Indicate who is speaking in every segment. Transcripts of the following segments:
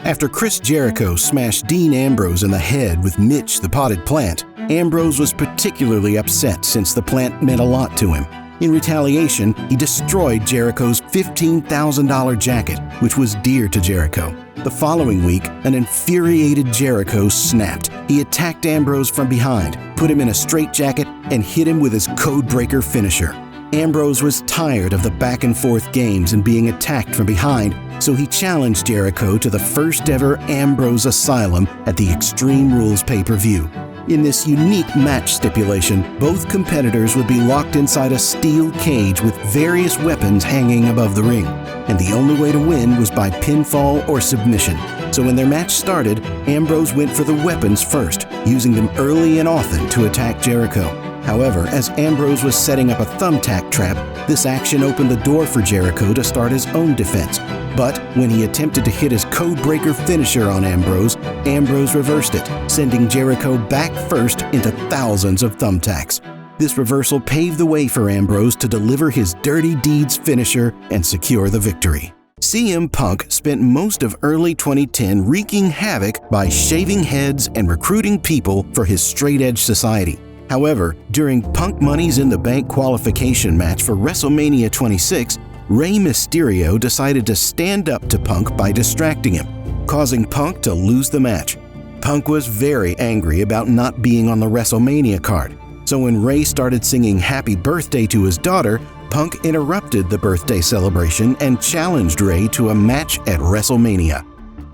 Speaker 1: After Chris Jericho smashed Dean Ambrose in the head with Mitch the Potted Plant, Ambrose was particularly upset since the plant meant a lot to him. In retaliation, he destroyed Jericho's $15,000 jacket, which was dear to Jericho. The following week, an infuriated Jericho snapped. He attacked Ambrose from behind, put him in a straitjacket, and hit him with his codebreaker finisher. Ambrose was tired of the back-and-forth games and being attacked from behind, so he challenged Jericho to the first-ever Ambrose Asylum at the Extreme Rules pay-per-view. In this unique match stipulation, both competitors would be locked inside a steel cage with various weapons hanging above the ring, and the only way to win was by pinfall or submission. So when their match started, Ambrose went for the weapons first, using them early and often to attack Jericho. However, as Ambrose was setting up a thumbtack trap, this action opened the door for Jericho to start his own defense. But when he attempted to hit his codebreaker finisher on Ambrose, Ambrose reversed it, sending Jericho back first into thousands of thumbtacks. This reversal paved the way for Ambrose to deliver his Dirty Deeds finisher and secure the victory. CM Punk spent most of early 2010 wreaking havoc by shaving heads and recruiting people for his straight-edge society. However, during Punk Money's in the Bank qualification match for WrestleMania 26, Rey Mysterio decided to stand up to Punk by distracting him, causing Punk to lose the match. Punk was very angry about not being on the WrestleMania card, so when Rey started singing Happy Birthday to his daughter, Punk interrupted the birthday celebration and challenged Rey to a match at WrestleMania.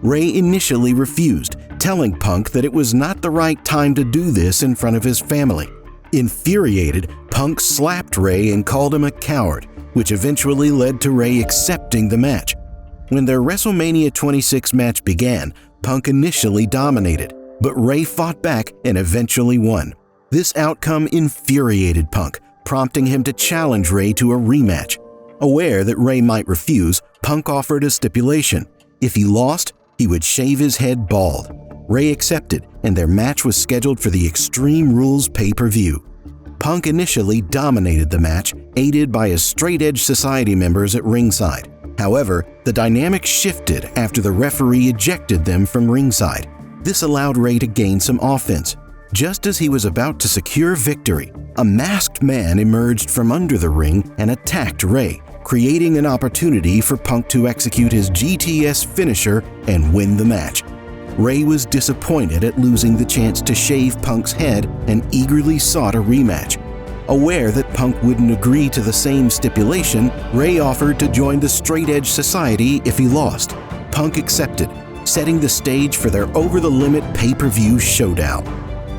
Speaker 1: Rey initially refused, telling Punk that it was not the right time to do this in front of his family. Infuriated, Punk slapped Rey and called him a coward, which eventually led to Rey accepting the match. When their WrestleMania 26 match began, Punk initially dominated, but Rey fought back and eventually won. This outcome infuriated Punk, prompting him to challenge Rey to a rematch. Aware that Rey might refuse, Punk offered a stipulation. If he lost, he would shave his head bald. Rey accepted, and their match was scheduled for the Extreme Rules pay-per-view. Punk initially dominated the match, aided by his straight-edge society members at ringside. However, the dynamic shifted after the referee ejected them from ringside. This allowed Rey to gain some offense. Just as he was about to secure victory, a masked man emerged from under the ring and attacked Rey, creating an opportunity for Punk to execute his GTS finisher and win the match. Rey was disappointed at losing the chance to shave Punk's head and eagerly sought a rematch. Aware that Punk wouldn't agree to the same stipulation, Rey offered to join the Straight Edge Society if he lost. Punk accepted, setting the stage for their over-the-limit pay-per-view showdown.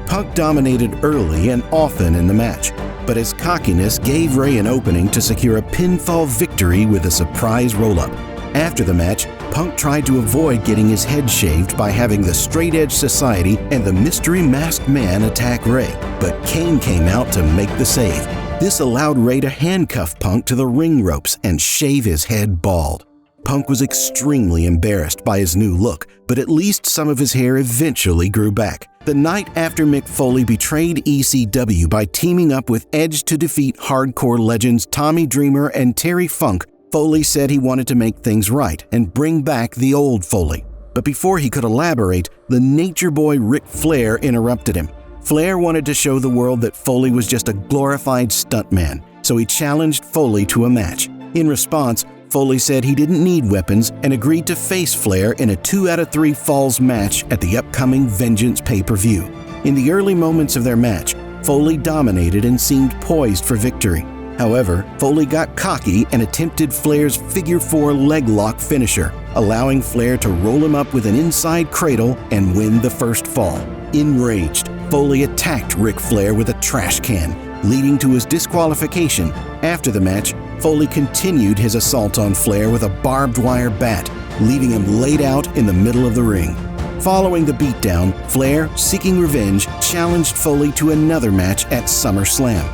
Speaker 1: Punk dominated early and often in the match, but his cockiness gave Rey an opening to secure a pinfall victory with a surprise roll-up. After the match, Punk tried to avoid getting his head shaved by having the Straight Edge Society and the Mystery Masked Man attack Rey, but Kane came out to make the save. This allowed Rey to handcuff Punk to the ring ropes and shave his head bald. Punk was extremely embarrassed by his new look, but at least some of his hair eventually grew back. The night after Mick Foley betrayed ECW by teaming up with Edge to defeat hardcore legends Tommy Dreamer and Terry Funk, Foley said he wanted to make things right and bring back the old Foley. But before he could elaborate, the Nature Boy Ric Flair interrupted him. Flair wanted to show the world that Foley was just a glorified stuntman, so he challenged Foley to a match. In response, Foley said he didn't need weapons and agreed to face Flair in a 2 out of 3 falls match at the upcoming Vengeance pay-per-view. In the early moments of their match, Foley dominated and seemed poised for victory. However, Foley got cocky and attempted Flair's figure 4 leg lock finisher, allowing Flair to roll him up with an inside cradle and win the first fall. Enraged, Foley attacked Ric Flair with a trash can, leading to his disqualification. After the match, Foley continued his assault on Flair with a barbed wire bat, leaving him laid out in the middle of the ring. Following the beatdown, Flair, seeking revenge, challenged Foley to another match at SummerSlam.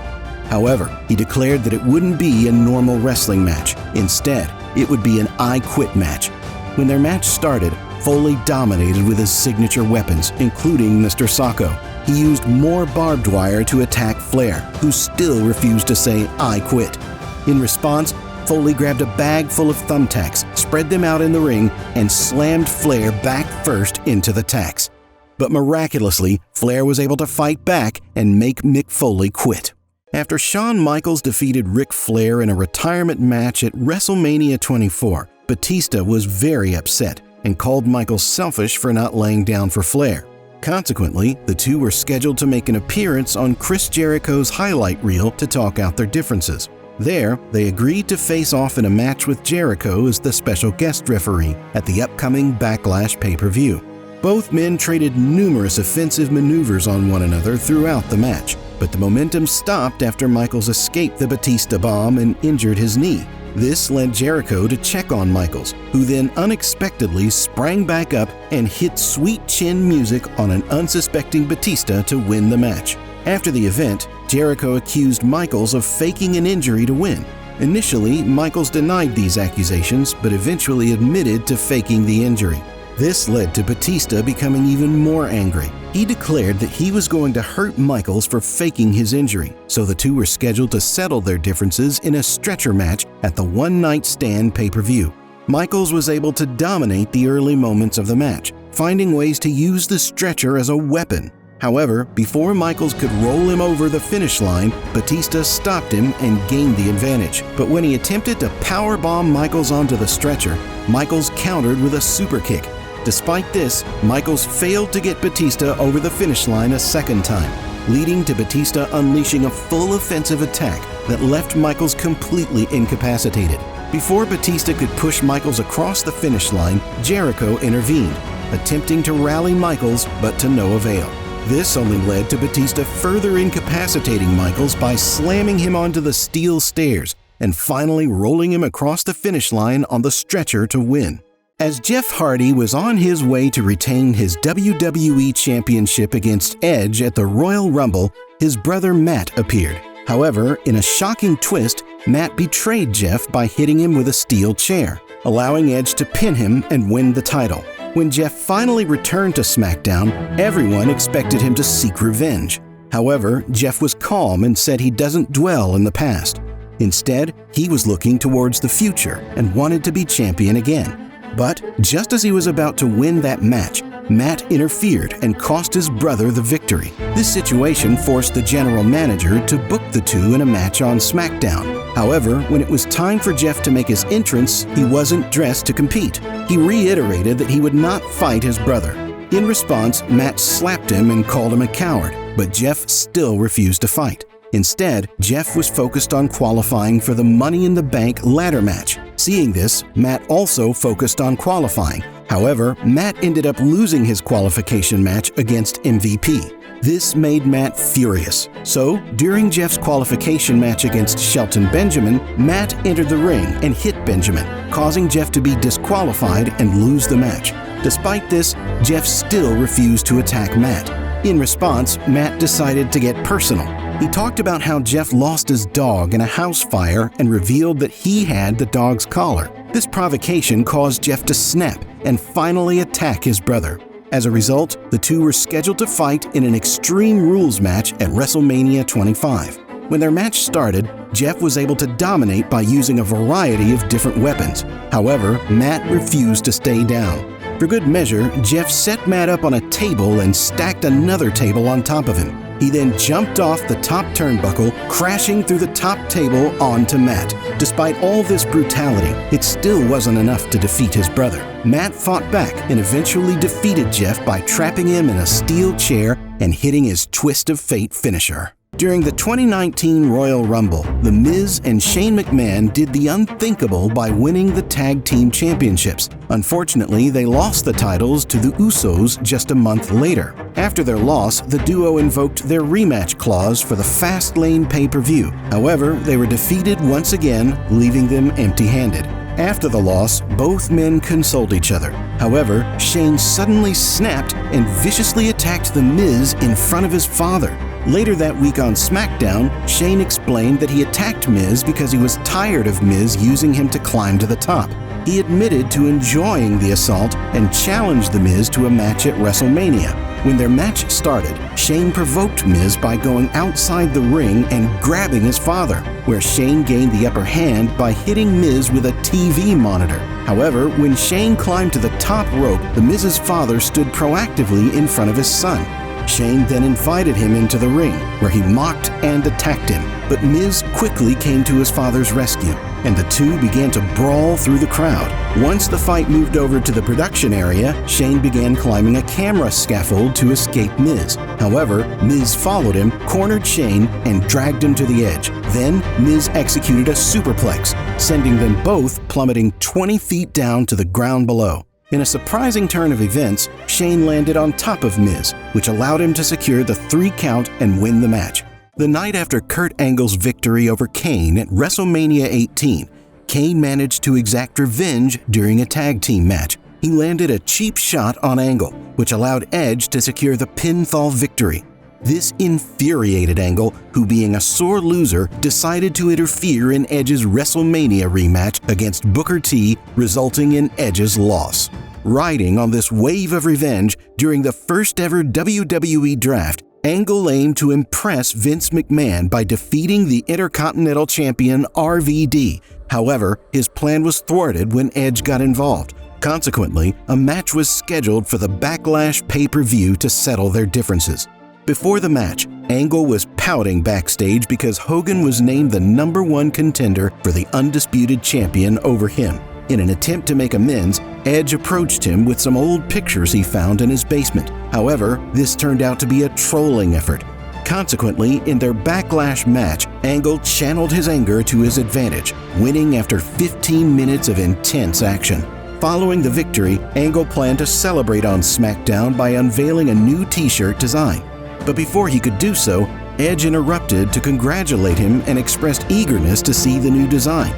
Speaker 1: However, he declared that it wouldn't be a normal wrestling match. Instead, it would be an I Quit match. When their match started, Foley dominated with his signature weapons, including Mr. Socko. He used more barbed wire to attack Flair, who still refused to say I quit. In response, Foley grabbed a bag full of thumbtacks, spread them out in the ring, and slammed Flair back first into the tacks. But miraculously, Flair was able to fight back and make Mick Foley quit. After Shawn Michaels defeated Ric Flair in a retirement match at WrestleMania 24, Batista was very upset and called Michaels selfish for not laying down for Flair. Consequently, the two were scheduled to make an appearance on Chris Jericho's highlight reel to talk out their differences. There, they agreed to face off in a match with Jericho as the special guest referee at the upcoming Backlash pay-per-view. Both men traded numerous offensive maneuvers on one another throughout the match, but the momentum stopped after Michaels escaped the Batista bomb and injured his knee. This led Jericho to check on Michaels, who then unexpectedly sprang back up and hit sweet chin music on an unsuspecting Batista to win the match. After the event, Jericho accused Michaels of faking an injury to win. Initially, Michaels denied these accusations, but eventually admitted to faking the injury. This led to Batista becoming even more angry. He declared that he was going to hurt Michaels for faking his injury, so the two were scheduled to settle their differences in a stretcher match at the One Night Stand pay-per-view. Michaels was able to dominate the early moments of the match, finding ways to use the stretcher as a weapon. However, before Michaels could roll him over the finish line, Batista stopped him and gained the advantage. But when he attempted to powerbomb Michaels onto the stretcher, Michaels countered with a super kick. Despite this, Michaels failed to get Batista over the finish line a second time, leading to Batista unleashing a full offensive attack that left Michaels completely incapacitated. Before Batista could push Michaels across the finish line, Jericho intervened, attempting to rally Michaels, but to no avail. This only led to Batista further incapacitating Michaels by slamming him onto the steel stairs and finally rolling him across the finish line on the stretcher to win. As Jeff Hardy was on his way to retain his WWE Championship against Edge at the Royal Rumble, his brother Matt appeared. However, in a shocking twist, Matt betrayed Jeff by hitting him with a steel chair, allowing Edge to pin him and win the title. When Jeff finally returned to SmackDown, everyone expected him to seek revenge. However, Jeff was calm and said he doesn't dwell in the past. Instead, he was looking towards the future and wanted to be champion again. But just as he was about to win that match, Matt interfered and cost his brother the victory. This situation forced the general manager to book the two in a match on SmackDown. However, when it was time for Jeff to make his entrance, he wasn't dressed to compete. He reiterated that he would not fight his brother. In response, Matt slapped him and called him a coward, but Jeff still refused to fight. Instead, Jeff was focused on qualifying for the Money in the Bank ladder match. Seeing this, Matt also focused on qualifying. However, Matt ended up losing his qualification match against MVP. This made Matt furious. So, during Jeff's qualification match against Shelton Benjamin, Matt entered the ring and hit Benjamin, causing Jeff to be disqualified and lose the match. Despite this, Jeff still refused to attack Matt. In response, Matt decided to get personal. He talked about how Jeff lost his dog in a house fire and revealed that he had the dog's collar. This provocation caused Jeff to snap and finally attack his brother. As a result, the two were scheduled to fight in an Extreme Rules match at WrestleMania 25. When their match started, Jeff was able to dominate by using a variety of different weapons. However, Matt refused to stay down. For good measure, Jeff set Matt up on a table and stacked another table on top of him. He then jumped off the top turnbuckle, crashing through the top table onto Matt. Despite all this brutality, it still wasn't enough to defeat his brother. Matt fought back and eventually defeated Jeff by trapping him in a steel chair and hitting his Twist of Fate finisher. During the 2019 Royal Rumble, The Miz and Shane McMahon did the unthinkable by winning the Tag Team Championships. Unfortunately, they lost the titles to the Usos just a month later. After their loss, the duo invoked their rematch clause for the Fastlane pay-per-view. However, they were defeated once again, leaving them empty-handed. After the loss, both men consoled each other. However, Shane suddenly snapped and viciously attacked The Miz in front of his father. Later that week on SmackDown, Shane explained that he attacked Miz because he was tired of Miz using him to climb to the top. He admitted to enjoying the assault and challenged The Miz to a match at WrestleMania. When their match started, Shane provoked Miz by going outside the ring and grabbing his father, where Shane gained the upper hand by hitting Miz with a TV monitor. However, when Shane climbed to the top rope, The Miz's father stood proactively in front of his son. Shane then invited him into the ring, where he mocked and attacked him, but Miz quickly came to his father's rescue, and the two began to brawl through the crowd. Once the fight moved over to the production area, Shane began climbing a camera scaffold to escape Miz. However, Miz followed him, cornered Shane, and dragged him to the edge. Then, Miz executed a superplex, sending them both plummeting 20 feet down to the ground below. In a surprising turn of events, Shane landed on top of Miz, which allowed him to secure the 3 count and win the match. The night after Kurt Angle's victory over Kane at WrestleMania 18, Kane managed to exact revenge during a tag team match. He landed a cheap shot on Angle, which allowed Edge to secure the pinfall victory. This infuriated Angle, who being a sore loser, decided to interfere in Edge's WrestleMania rematch against Booker T, resulting in Edge's loss. Riding on this wave of revenge, during the first ever WWE draft, Angle aimed to impress Vince McMahon by defeating the Intercontinental Champion RVD. However, his plan was thwarted when Edge got involved. Consequently, a match was scheduled for the Backlash pay-per-view to settle their differences. Before the match, Angle was pouting backstage because Hogan was named the #1 contender for the undisputed champion over him. In an attempt to make amends, Edge approached him with some old pictures he found in his basement. However, this turned out to be a trolling effort. Consequently, in their Backlash match, Angle channeled his anger to his advantage, winning after 15 minutes of intense action. Following the victory, Angle planned to celebrate on SmackDown by unveiling a new t-shirt design. But before he could do so, Edge interrupted to congratulate him and expressed eagerness to see the new design.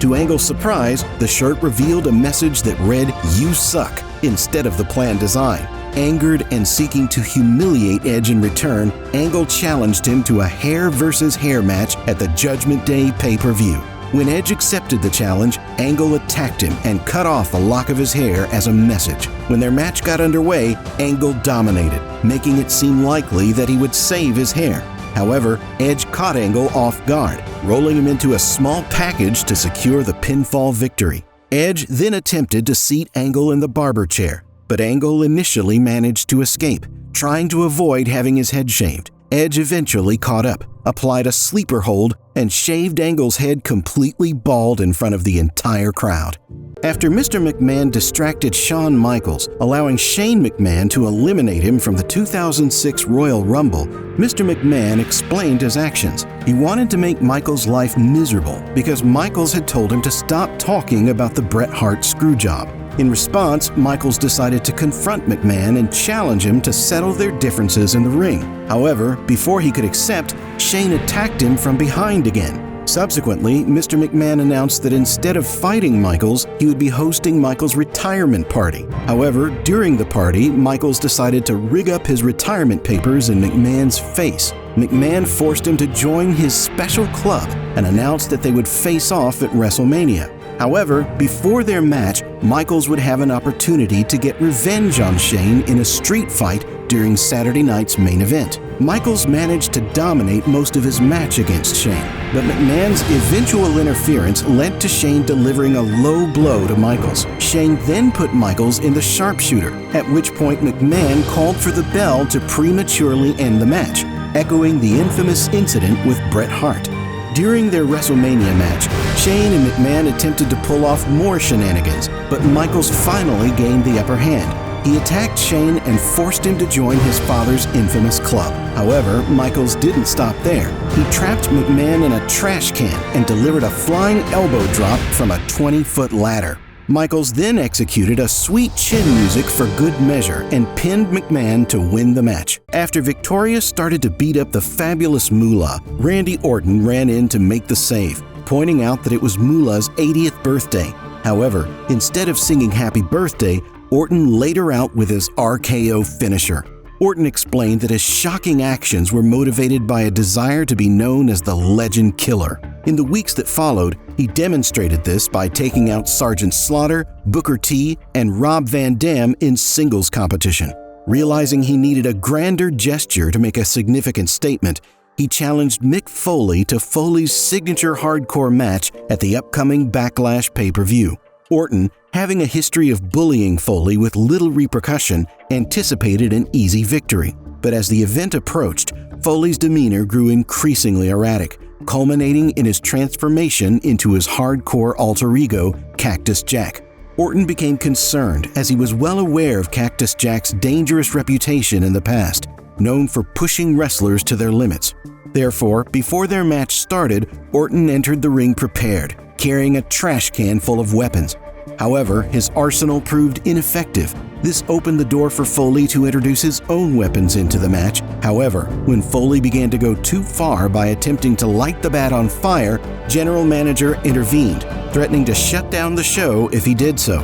Speaker 1: To Angle's surprise, the shirt revealed a message that read, "You suck," instead of the planned design. Angered and seeking to humiliate Edge in return, Angle challenged him to a hair versus hair match at the Judgment Day pay-per-view. When Edge accepted the challenge, Angle attacked him and cut off a lock of his hair as a message. When their match got underway, Angle dominated, making it seem likely that he would save his hair. However, Edge caught Angle off guard, rolling him into a small package to secure the pinfall victory. Edge then attempted to seat Angle in the barber chair, but Angle initially managed to escape, trying to avoid having his head shaved. Edge eventually caught up, applied a sleeper hold, and shaved Angle's head completely bald in front of the entire crowd. After Mr. McMahon distracted Shawn Michaels, allowing Shane McMahon to eliminate him from the 2006 Royal Rumble, Mr. McMahon explained his actions. He wanted to make Michaels' life miserable because Michaels had told him to stop talking about the Bret Hart screwjob. In response, Michaels decided to confront McMahon and challenge him to settle their differences in the ring. However, before he could accept, Shane attacked him from behind again. Subsequently, Mr. McMahon announced that instead of fighting Michaels, he would be hosting Michaels' retirement party. However, during the party, Michaels decided to rig up his retirement papers in McMahon's face. McMahon forced him to join his special club and announced that they would face off at WrestleMania. However, before their match, Michaels would have an opportunity to get revenge on Shane in a street fight during Saturday night's main event. Michaels managed to dominate most of his match against Shane, but McMahon's eventual interference led to Shane delivering a low blow to Michaels. Shane then put Michaels in the sharpshooter, at which point McMahon called for the bell to prematurely end the match, echoing the infamous incident with Bret Hart. During their WrestleMania match, Shane and McMahon attempted to pull off more shenanigans, but Michaels finally gained the upper hand. He attacked Shane and forced him to join his father's infamous club. However, Michaels didn't stop there. He trapped McMahon in a trash can and delivered a flying elbow drop from a 20-foot ladder. Michaels then executed a sweet chin music for good measure and pinned McMahon to win the match. After Victoria started to beat up the fabulous Moolah, Randy Orton ran in to make the save, pointing out that it was Moolah's 80th birthday. However, instead of singing happy birthday, Orton laid her out with his RKO finisher. Orton explained that his shocking actions were motivated by a desire to be known as the Legend Killer. In the weeks that followed, he demonstrated this by taking out Sergeant Slaughter, Booker T, and Rob Van Dam in singles competition. Realizing he needed a grander gesture to make a significant statement, he challenged Mick Foley to Foley's signature hardcore match at the upcoming Backlash pay-per-view. Orton, having a history of bullying Foley with little repercussion, anticipated an easy victory. But as the event approached, Foley's demeanor grew increasingly erratic, culminating in his transformation into his hardcore alter ego, Cactus Jack. Orton became concerned as he was well aware of Cactus Jack's dangerous reputation in the past, known for pushing wrestlers to their limits. Therefore, before their match started, Orton entered the ring prepared, carrying a trash can full of weapons. However, his arsenal proved ineffective. This opened the door for Foley to introduce his own weapons into the match. However, when Foley began to go too far by attempting to light the bat on fire, General Manager intervened, threatening to shut down the show if he did so.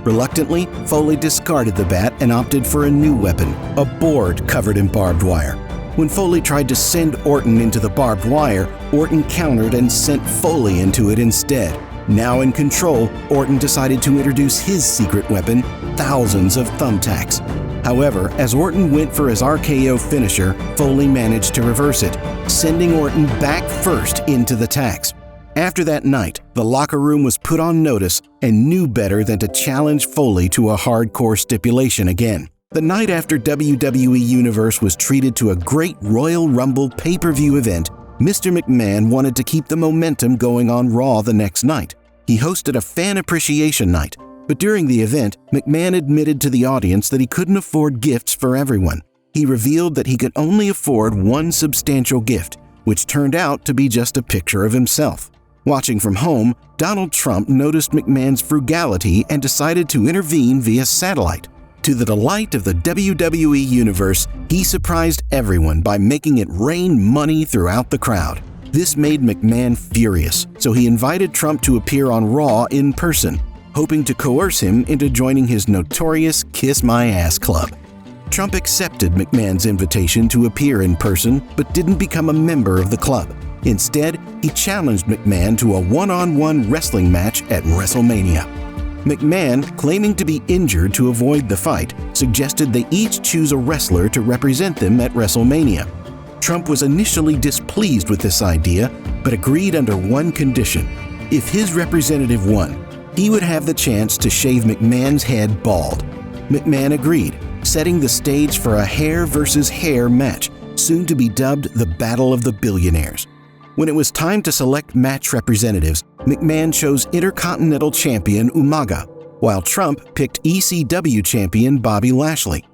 Speaker 1: Reluctantly, Foley discarded the bat and opted for a new weapon, a board covered in barbed wire. When Foley tried to send Orton into the barbed wire, Orton countered and sent Foley into it instead. Now in control, Orton decided to introduce his secret weapon, thousands of thumbtacks. However, as Orton went for his RKO finisher, Foley managed to reverse it, sending Orton back first into the tacks. After that night, the locker room was put on notice and knew better than to challenge Foley to a hardcore stipulation again. The night after WWE Universe was treated to a great Royal Rumble pay-per-view event, Mr. McMahon wanted to keep the momentum going on Raw the next night. He hosted a fan appreciation night, but during the event, McMahon admitted to the audience that he couldn't afford gifts for everyone. He revealed that he could only afford one substantial gift, which turned out to be just a picture of himself. Watching from home, Donald Trump noticed McMahon's frugality and decided to intervene via satellite. To the delight of the WWE Universe, he surprised everyone by making it rain money throughout the crowd. This made McMahon furious, so he invited Trump to appear on Raw in person, hoping to coerce him into joining his notorious Kiss My Ass Club. Trump accepted McMahon's invitation to appear in person, but didn't become a member of the club. Instead, he challenged McMahon to a one-on-one wrestling match at WrestleMania. McMahon, claiming to be injured to avoid the fight, suggested they each choose a wrestler to represent them at WrestleMania. Trump was initially displeased with this idea, but agreed under one condition. If his representative won, he would have the chance to shave McMahon's head bald. McMahon agreed, setting the stage for a hair versus hair match, soon to be dubbed the Battle of the Billionaires. When it was time to select match representatives, McMahon chose Intercontinental Champion Umaga, while Trump picked ECW Champion Bobby Lashley.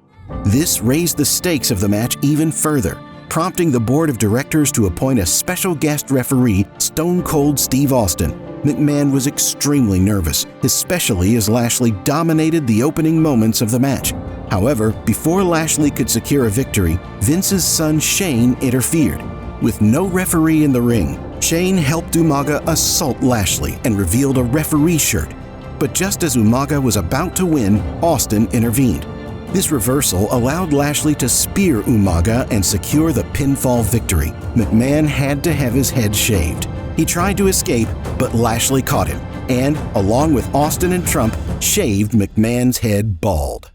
Speaker 1: This raised the stakes of the match even further, prompting the board of directors to appoint a special guest referee, Stone Cold Steve Austin. McMahon was extremely nervous, especially as Lashley dominated the opening moments of the match. However, before Lashley could secure a victory, Vince's son Shane interfered. With no referee in the ring, Shane helped Umaga assault Lashley and revealed a referee shirt. But just as Umaga was about to win, Austin intervened. This reversal allowed Lashley to spear Umaga and secure the pinfall victory. McMahon had to have his head shaved. He tried to escape, but Lashley caught him and, along with Austin and Trump, shaved McMahon's head bald.